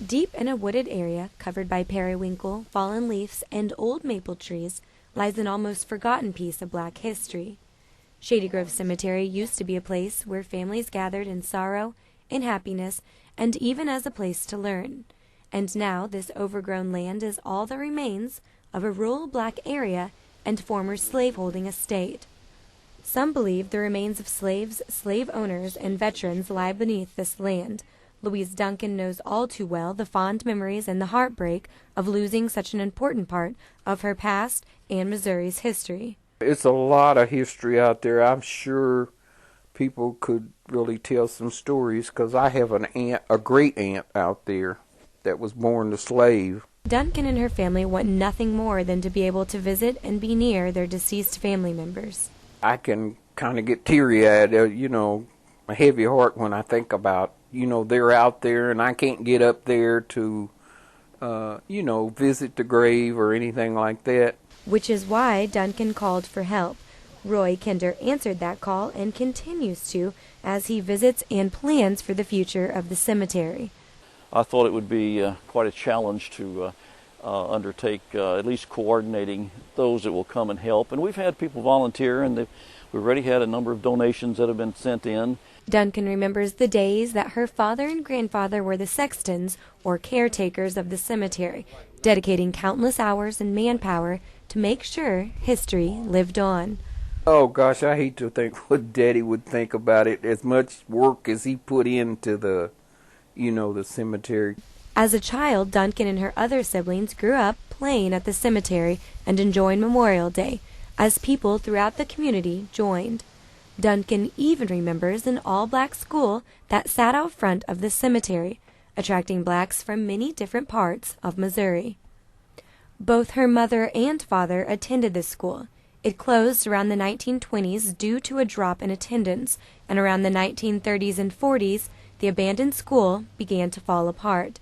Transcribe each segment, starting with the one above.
Deep in a wooded area covered by periwinkle, fallen leaves, and old maple trees lies an almost forgotten piece of Black history. Shady Grove Cemetery used to be a place where families gathered in sorrow, in happiness, and even as a place to learn. And now this overgrown land is all that remains of a rural Black area and former slaveholding estate. Some believe the remains of slaves, slave owners, and veterans lie beneath this land. Louise Duncan knows all too well the fond memories and the heartbreak of losing such an important part of her past and Missouri's history. It's a lot of history out there. I'm sure people could really tell some stories because I have an aunt, a great aunt out there that was born a slave. Duncan and her family want nothing more than to be able to visit and be near their deceased family members. I can kind of get teary-eyed, a heavy heart when I think about, they're out there and I can't get up there to, visit the grave or anything like that. Which is why Duncan called for help. Roy Kinder answered that call and continues to as he visits and plans for the future of the cemetery. I thought it would be quite a challenge to undertake at least coordinating those that will come and help. And we've had people volunteer, and we've already had a number of donations that have been sent in. Duncan remembers the days that her father and grandfather were the sextons or caretakers of the cemetery, dedicating countless hours and manpower to make sure history lived on. Oh gosh, I hate to think what Daddy would think about it, as much work as he put into the cemetery. As a child, Duncan and her other siblings grew up playing at the cemetery and enjoying Memorial Day, as people throughout the community joined. Duncan even remembers an all-Black school that sat out front of the cemetery, attracting Blacks from many different parts of Missouri. Both her mother and father attended this school. It closed around the 1920s due to a drop in attendance, and around the 1930s and 40s, the abandoned school began to fall apart.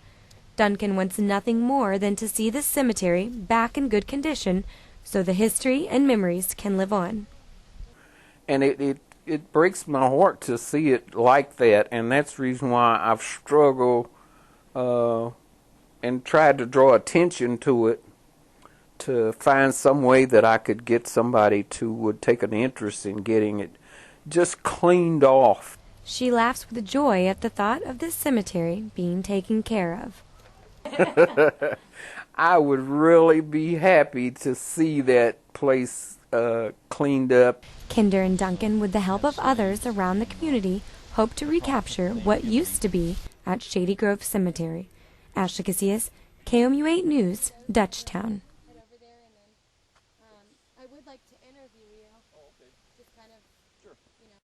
Duncan wants nothing more than to see the cemetery back in good condition so the history and memories can live on. And it breaks my heart to see it like that, and that's the reason why I've struggled and tried to draw attention to it, to find some way that I could get somebody to would take an interest in getting it just cleaned off. She laughs with joy at the thought of this cemetery being taken care of. I would really be happy to see that place cleaned up. Kinder and Duncan, with the help of others around the community, hope to recapture what used to be at Shady Grove Cemetery. Ashley Casillas, KOMU 8 News, Dutchtown. I would like to interview you. Oh, okay. Just kind of, sure.